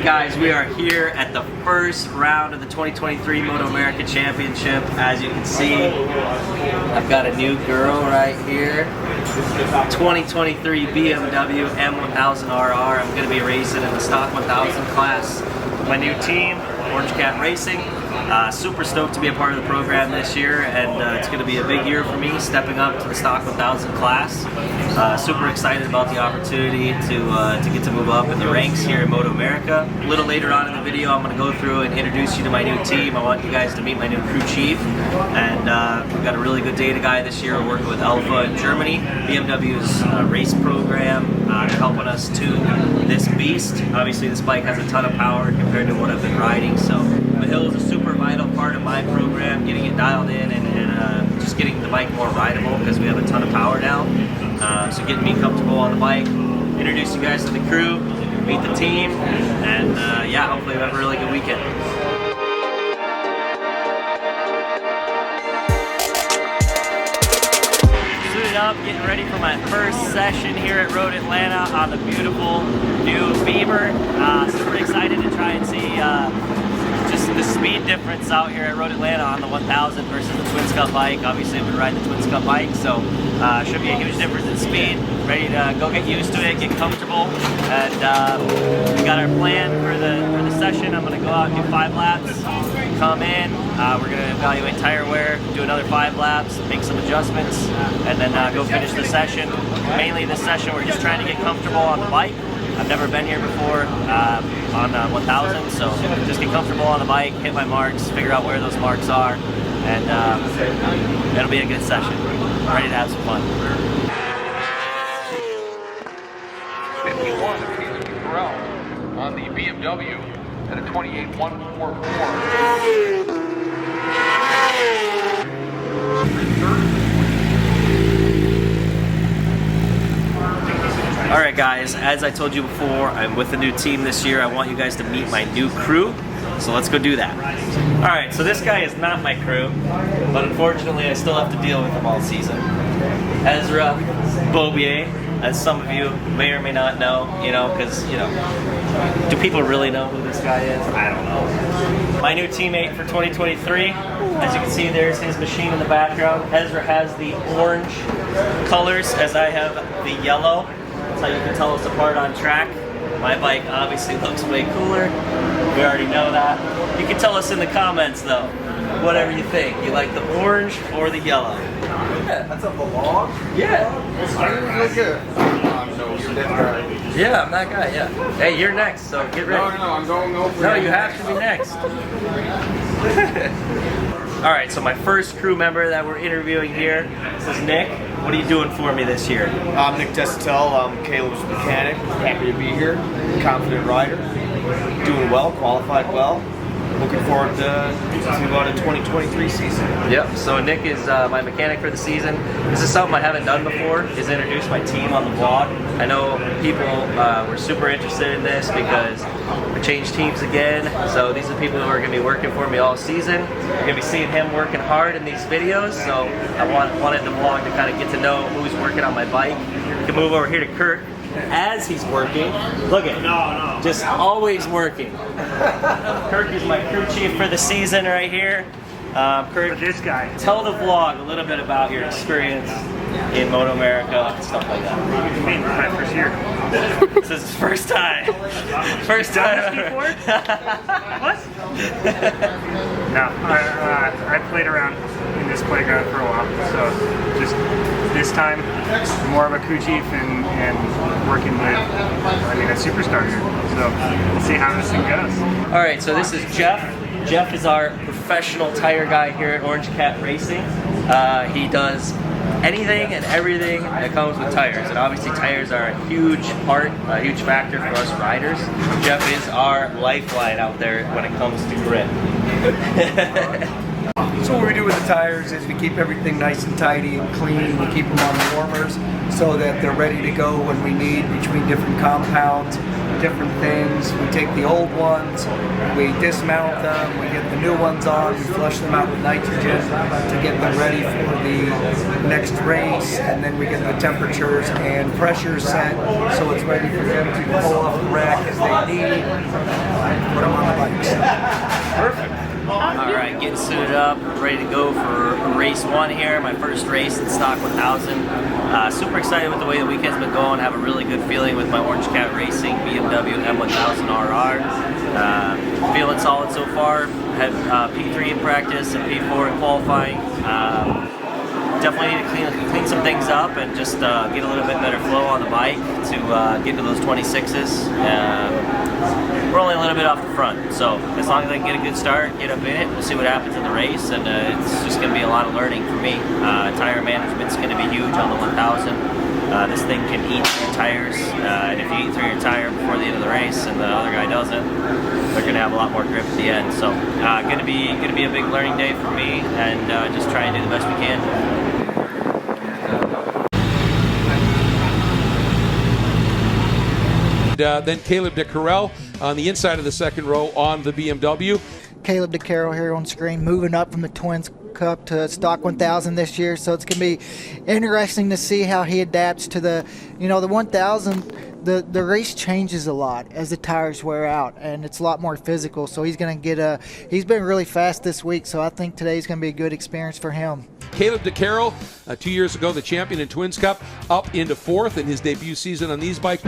guys, we are here at the first round of the 2023 MotoAmerica Championship. As you can see, I've got a new girl right here. 2023 BMW M1000RR. I'm going to be racing in the stock 1000 class. My new team, Orange Cat Racing. Super stoked to be a part of the program this year, and it's going to be a big year for me, stepping up to the stock 1000 class. Super excited about the opportunity to get to move up in the ranks here in MotoAmerica. A little later on in the video, I'm going to go through and introduce you to my new team. I want you guys to meet my new crew chief, and we've got a really good data guy this year. We're working with Alpha in Germany, BMW's race program, helping us tune this beast. Obviously, this bike has a ton of power compared to what I've been riding, so the hill is a super vital part of my program, getting it dialed in and just getting the bike more rideable because we have a ton of power now. So getting me comfortable on the bike, introduce you guys to the crew, meet the team, and yeah, hopefully we have a really good weekend. Suited up, getting ready for my first session here at Road Atlanta on the beautiful new Beamer. Super excited to try and see just the speed difference out here at Road Atlanta on the 1000 versus the Twin Scut bike. Obviously I've been riding the Twin Scut bike, so should be a huge difference in speed. Ready to go get used to it, get comfortable, and we got our plan for the session. I'm going to go out and do 5 laps, come in, we're going to evaluate tire wear, do another 5 laps, make some adjustments, and then go finish the session. Mainly this session we're just trying to get comfortable on the bike. I've never been here before on 1000, so just get comfortable on the bike, hit my marks, figure out where those marks are, and it'll be a good session. I'm ready to have some fun. 51 on the BMW at a 28.144. Alright guys, as I told you before, I'm with a new team this year. I want you guys to meet my new crew, so let's go do that. Alright, so this guy is not my crew, but unfortunately I still have to deal with him all season. Ezra Bobier, as some of you may or may not know, because, do people really know who this guy is? I don't know. My new teammate for 2023, as you can see, there's his machine in the background. Ezra has the orange colors, as I have the yellow. That's how you can tell us apart on track. My bike obviously looks way cooler. We already know that. You can tell us in the comments though, whatever you think. You like the orange or the yellow? Yeah, that's a vlog? Yeah. Yeah, I'm that guy, yeah. Hey, you're next, so get ready. No, I'm going over. No, you have to be next. Alright, so my first crew member that we're interviewing here, this is Nick. What are you doing for me this year? I'm Nick Desitel. I'm Caleb's mechanic. Happy to be here. Confident rider. Doing well, qualified well. Looking forward to the 2023 season. Yep, so Nick is my mechanic for the season. This is something I haven't done before, is introduce my team on the vlog. I know people were super interested in this because I changed teams again. So these are the people who are going to be working for me all season. You're going to be seeing him working hard in these videos, so I wanted the vlog to kind of get to know who's working on my bike. You can move over here to Kirk. As he's working, look at him, just always working. Kirk is my crew chief for the season right here. Kirk, this guy. Tell the vlog a little bit about your experience in MotoAmerica and stuff like that. What do you mean, my first year? This is his first time. First time ever. What? No, I played around in this playground for a while, so just this time more of a crew chief and working with, a superstar here. So we'll see how this thing goes. All right, so this is Jeff. Jeff is our professional tire guy here at Orange Cat Racing. He does anything and everything that comes with tires, and obviously tires are a huge part, a huge factor for us riders. Jeff is our lifeline out there when it comes to grip. So what we do with the tires is we keep everything nice and tidy and clean. We keep them on the warmers so that they're ready to go when we need between different compounds. different things. We take the old ones, we dismount them, we get the new ones on, we flush them out with nitrogen to get them ready for the next race, and then we get the temperatures and pressures set so it's ready for them to pull off the rack as they need, put them on the bikes. Perfect. All right, getting suited up, ready to go for race 1 here, my first race in Stock 1000. Super excited with the way the weekend's been going. Have a really good feeling with my Orange Cat Racing BMW M1000RR. Feeling solid so far. Had P3 in practice and P4 in qualifying. Definitely need to clean some things up and just get a little bit better flow on the bike to get to those 26s. We're only a little bit off the front, so as long as I can get a good start, get up in it, we'll see what happens in the race, and it's just going to be a lot of learning for me. Tire management's going to be huge on the 1000. This thing can eat through your tires, and if you eat through your tire before the end of the race and the other guy doesn't, they're going to have a lot more grip at the end. So going to be a big learning day for me, and just try and do the best we can. Then Caleb DeCarrell on the inside of the second row on the BMW. Caleb DeCarrell here on screen, moving up from the Twins Cup to Stock 1000 this year, so it's going to be interesting to see how he adapts to the 1000. The race changes a lot as the tires wear out, and it's a lot more physical, so he's going to get he's been really fast this week, so I think today's going to be a good experience for him. Caleb DeCarrell, 2 years ago the champion in Twins Cup, up into 4th in his debut season on these bikes.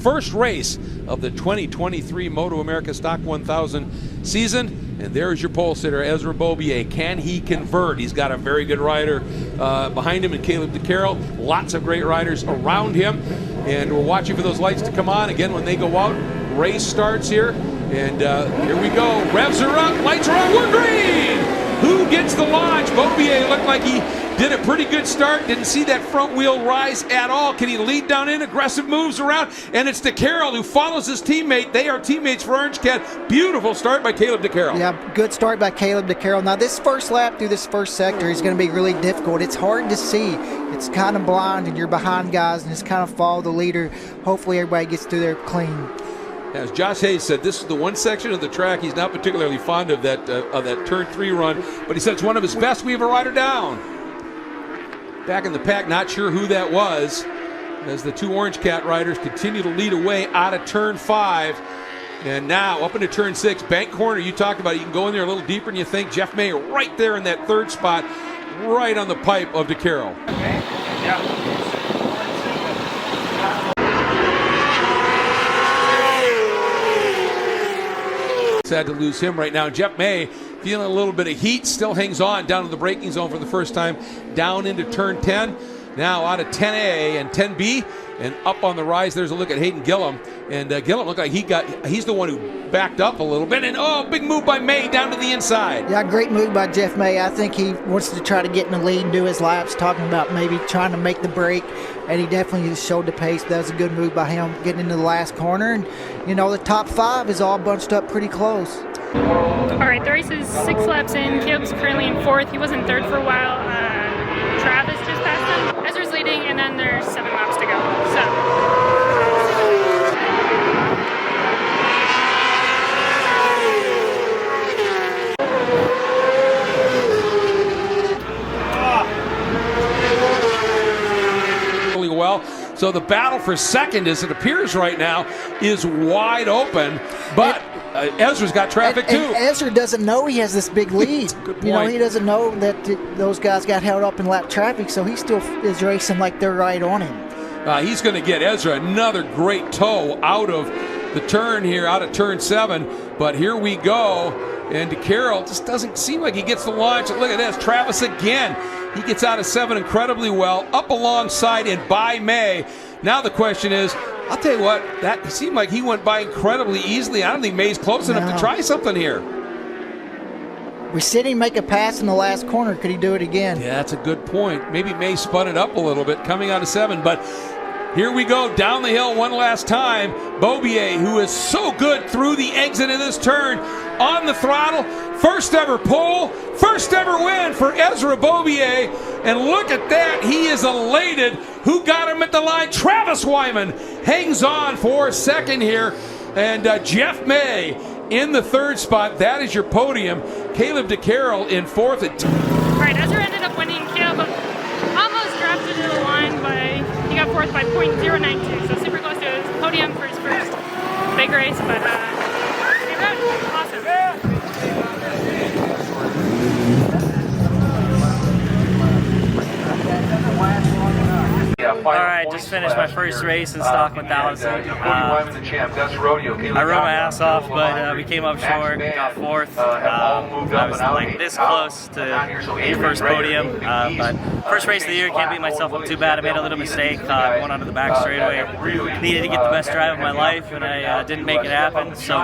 First race of the 2023 MotoAmerica Stock 1000 season, and there's your pole sitter Ezra Bobier. Can he convert? He's got a very good rider behind him in Caleb DeCarrell. Lots of great riders around him, and we're watching for those lights to come on. Again, when they go out, race starts here, and here we go. Revs are up, lights are on, we're green! Who gets the launch? Bobier looked like he did a pretty good start. Didn't see that front wheel rise at all. Can he lead down in? Aggressive moves around. And it's DeCarrell who follows his teammate. They are teammates for Orange Cat. Beautiful start by Caleb DeCarrell. Yeah, good start by Caleb DeCarrell. Now this first lap through this first sector is going to be really difficult. It's hard to see. It's kind of blind and you're behind guys and just kind of follow the leader. Hopefully everybody gets through there clean. As Josh Hayes said, this is the one section of the track he's not particularly fond of, that turn 3 run, but he said it's one of his best. We have a rider down. Back in the pack, not sure who that was, as the two Orange Cat riders continue to lead away out of turn 5. And now up into turn 6, bank corner. You talked about it. You can go in there a little deeper than you think. Jeff May right there in that third spot, right on the pipe of DeCarrell. Sad to lose him right now. Jeff May feeling a little bit of heat, still hangs on down to the braking zone for the first time, down into turn 10. Now out of 10A and 10B, and up on the rise, there's a look at Hayden Gillum. And Gillum looked like he's the one who backed up a little bit. And big move by May down to the inside. Yeah, great move by Jeff May. I think he wants to try to get in the lead and do his laps, talking about maybe trying to make the break. And he definitely showed the pace. That was a good move by him, getting into the last corner. And, the top 5 is all bunched up pretty close. All right, the race is 6 laps in. Caleb's currently in 4th. He was in 3rd for a while. Travis just passed him. Ezra's leading, and then there's 7 laps to go. Really well. So the battle for second, as it appears right now, is wide open. But Ezra's got traffic too. And Ezra doesn't know he has this big lead. Good point. He doesn't know that those guys got held up in lap traffic, so he still is racing like they're right on him. He's going to get Ezra another great tow out of the turn here, out of turn 7. But here we go. And DeCarrell just doesn't seem like he gets the launch. Look at this, Travis again. He gets out of 7 incredibly well, up alongside and by May. Now the question is, I'll tell you what, that seemed like he went by incredibly easily. I don't think May's close enough to try something here. We said he'd make a pass in the last corner. Could he do it again? Yeah, that's a good point. Maybe May spun it up a little bit coming out of 7, but Here we go down the hill one last time. Beaubier, who is so good through the exit of this turn, on the throttle. First ever pole, first ever win for Ezra Beaubier. And look at that, he is elated. Who got him at the line? Travis Wyman hangs on for second here. And Jeff May in the third spot. That is your podium. Caleb DeCarroll in fourth. Right, Ezra ended up winning. Caleb almost drafted to the line, but he got fourth by .092, so super close to his podium for his first big race, but he rode awesome. Alright, just finished my first race in Stock 1000. I rode my ass off, but we came up short, got fourth. I was like this close to the first podium, but first race of the year, can't beat myself up too bad. I made a little mistake, going onto the back straightaway. Needed to get the best drive of my life, and I didn't make it happen. So,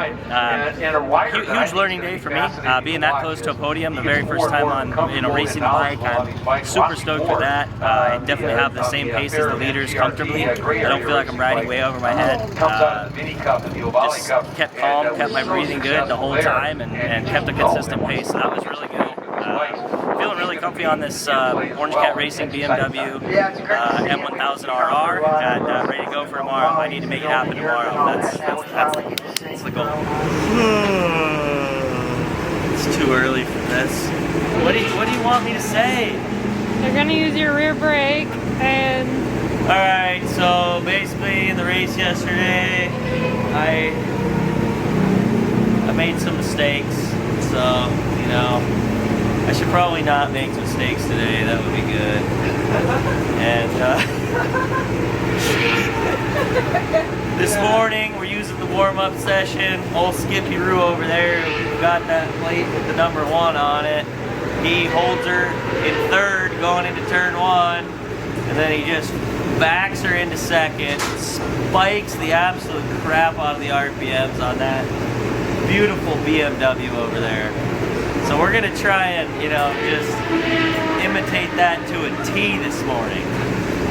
huge learning day for me. Being that close to a podium, the very first time on racing the bike, I'm super stoked for that. I definitely have the same pace as the leaders comfortably. I don't feel like I'm riding way over my head. Just kept calm, kept my breathing good the whole time, and kept a consistent pace. So that was really good. Feeling really comfy on this Orange Cat Racing BMW M1000RR, and ready to go for tomorrow. I need to make it happen tomorrow. That's the goal. It's too early for this. What do you want me to say? They're gonna use your rear brake, and alright, so basically in the race yesterday, I made some mistakes, so, you know, I should probably not make mistakes today. That would be good. And this morning we're using the warm-up session. Old Skippy Roo over there, got that plate with the number 1 on it. He holds her in third going into turn 1, and then he just backs her into second, spikes the absolute crap out of the RPMs on that beautiful BMW over there. So we're gonna try and, you know, just imitate that to a T this morning.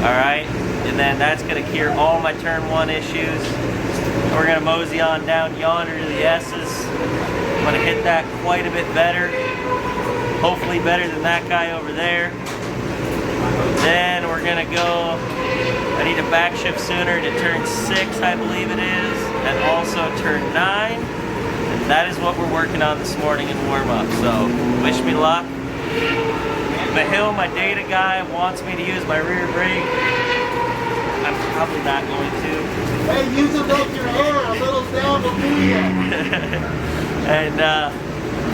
Alright? And then that's gonna cure all my turn 1 issues. We're gonna mosey on down yonder to the S's. I'm gonna hit that quite a bit better. Hopefully better than that guy over there. Then we're gonna go, I need to back shift sooner to turn 6, I believe it is, and also turn 9. And that is what we're working on this morning in warm-up, so wish me luck. Mahil, my data guy, wants me to use my rear brake. I'm probably not going to. Hey, use it up your hair, a little down will do ya. And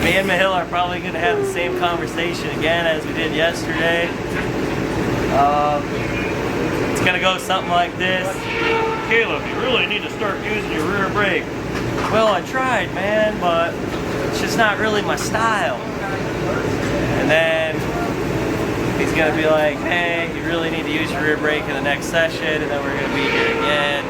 me and Mahil are probably going to have the same conversation again as we did yesterday. It's going to go something like this. Caleb, you really need to start using your rear brake. Well, I tried, man, but it's just not really my style. And then he's going to be like, hey, you really need to use your rear brake in the next session, and then we're going to be here again.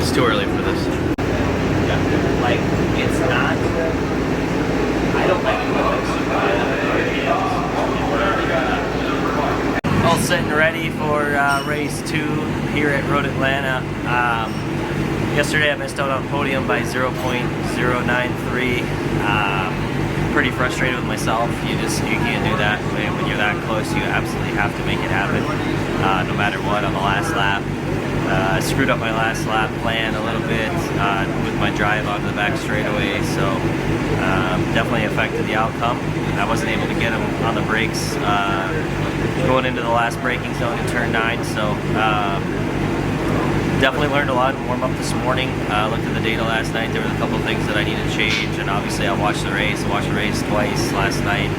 It's too early for this. Like, it's not. I don't like it. All set and ready for race 2 here at Road Atlanta. Yesterday I missed out on podium by 0.093. Pretty frustrated with myself. You can't do that. When you're that close, you absolutely have to make it happen, no matter what on the last lap. I screwed up my last lap plan a little bit with my drive onto the back straightaway, so definitely affected the outcome. I wasn't able to get him on the brakes going into the last braking zone in turn 9, so definitely learned a lot in warm-up this morning. Looked at the data last night. There were a couple of things that I needed to change, and obviously I watched the race. I watched the race twice last night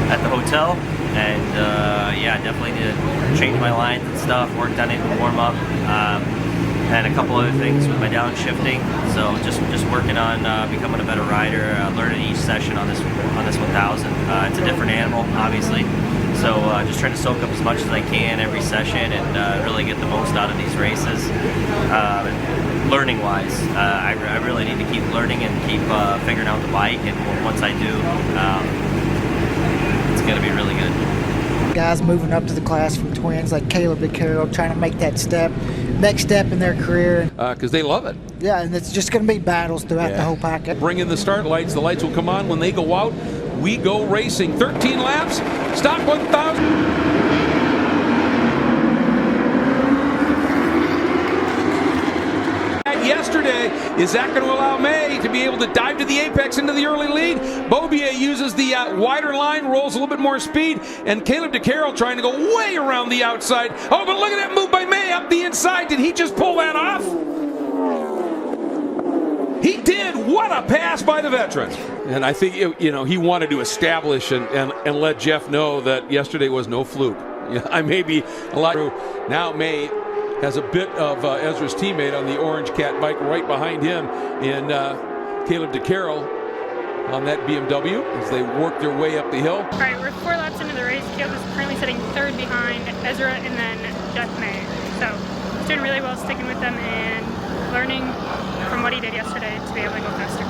at the hotel, and yeah, definitely did change my lines and stuff. Worked on it in warm-up. and a couple other things with my downshifting. So just working on becoming a better rider, learning each session on this 1000. It's a different animal, obviously. So just trying to soak up as much as I can every session and really get the most out of these races. Learning wise, I really need to keep learning and keep figuring out the bike, and once I do, it's going to be really good. Guys moving up to the class from twins like Caleb DeCarroll, trying to make that next step in their career. Because they love it. Yeah, and it's just going to be battles throughout the whole packet. Bring in the start lights. The lights will come on when they go out. We go racing. 13 laps. Stock 1000. Yesterday, is that going to allow May to be able to dive to the apex into the early lead? Beaubier uses the wider line, rolls a little bit more speed, and Caleb DeCarroll trying to go way around the outside. Oh, but look at that move by May up the inside. Did he just pull that off? He did. What a pass by the veteran. And I think, he wanted to establish and let Jeff know that yesterday was no fluke. I may be a lot. Now May has a bit of Ezra's teammate on the Orange Cat bike right behind him, and Caleb DeCarroll on that BMW as they work their way up the hill. All right, we're 4 laps into the race. Caleb is currently sitting 3rd behind Ezra and then Jeff May. So he's doing really well sticking with them and learning from what he did yesterday to be able to go faster.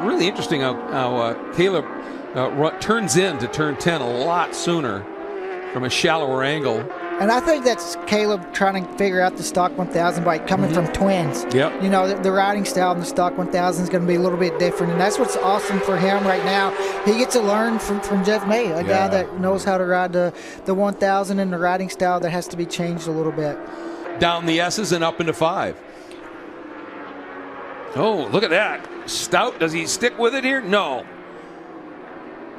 Really interesting how Caleb turns into turn 10 a lot sooner from a shallower angle. And I think that's Caleb trying to figure out the stock 1000 bike coming from twins. Yep. The riding style in the stock 1000 is going to be a little bit different, and that's what's awesome for him right now. He gets to learn from Jeff May, a guy that knows how to ride the 1000 and the riding style that has to be changed a little bit. Down the S's and up into 5. Oh, look at that. Stout, does he stick with it here? No.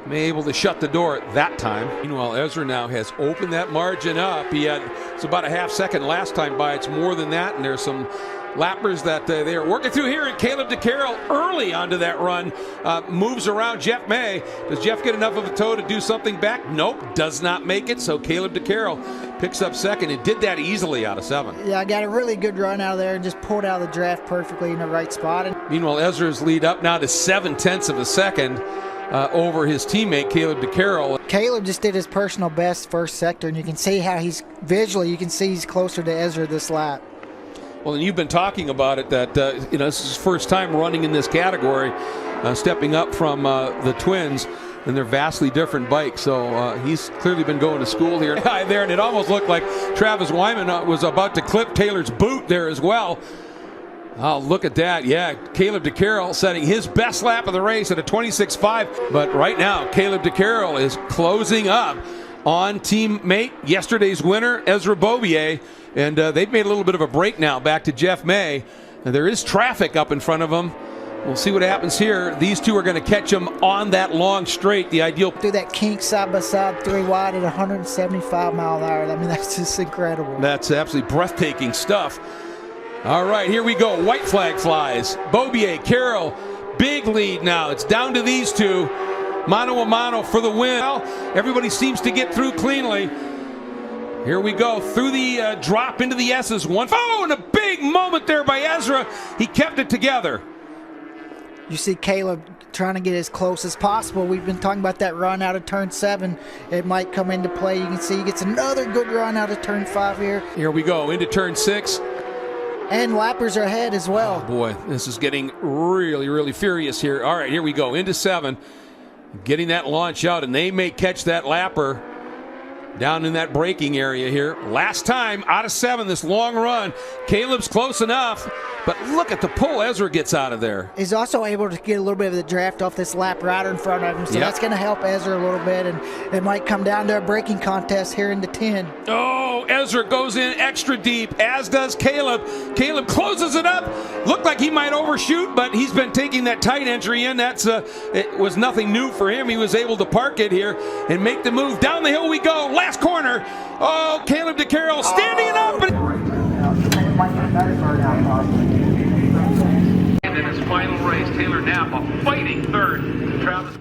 May able to shut the door that time. Meanwhile, Ezra now has opened that margin up. It's about a half second last time by. It's more than that, and there's some lappers that they are working through here. And Caleb DeCarroll early onto that run moves around Jeff May. Does Jeff get enough of a toe to do something back? Nope, does not make it. So Caleb DeCarroll picks up second and did that easily out of 7. Yeah, I got a really good run out of there and just pulled out of the draft perfectly in the right spot. Meanwhile, Ezra's lead up now to 0.7 of a second. Over his teammate Caleb DeCarroll. Caleb just did his personal best first sector, and you can see how he's closer to Ezra this lap. Well, and you've been talking about it that this is his first time running in this category, stepping up from the twins and their vastly different bikes. So he's clearly been going to school here. There, and it almost looked like Travis Wyman was about to clip Taylor's boot there as well. Oh, look at that. Yeah, Caleb DeCarroll setting his best lap of the race at a 26.5. But right now, Caleb DeCarroll is closing up on teammate, yesterday's winner, Ezra Beaubier. And they've made a little bit of a break now back to Jeff May. And there is traffic up in front of them. We'll see what happens here. These two are going to catch them on that long straight, the ideal. Through that kink side by side, 3 wide at 175 mile an hour. I mean, that's just incredible. That's absolutely breathtaking stuff. All right, here we go. White flag flies. Beaubier, Carroll, big lead now. It's down to these two. Mano a mano for the win. Well, everybody seems to get through cleanly. Here we go through the drop into the S's. And a big moment there by Ezra. He kept it together. You see Caleb trying to get as close as possible. We've been talking about that run out of turn 7. It might come into play. You can see he gets another good run out of turn 5 here. Here we go into turn 6. And lappers are ahead as well. Oh boy, this is getting really, really furious here. All right, here we go into 7. Getting that launch out, and they may catch that lapper down in that braking area here. Last time out of 7, this long run. Caleb's close enough, but look at the pull Ezra gets out of there. He's also able to get a little bit of the draft off this lap rider in front of him, so that's going to help Ezra a little bit, and it might come down to a braking contest here in the 10. Oh, Ezra goes in extra deep, as does Caleb. Caleb closes it up. Looked like he might overshoot, but he's been taking that tight entry in. It was nothing new for him. He was able to park it here and make the move. Down the hill we go. Last corner. Oh, Caleb DeCarroll standing it up. And in his final race, Taylor Napa fighting third. Travis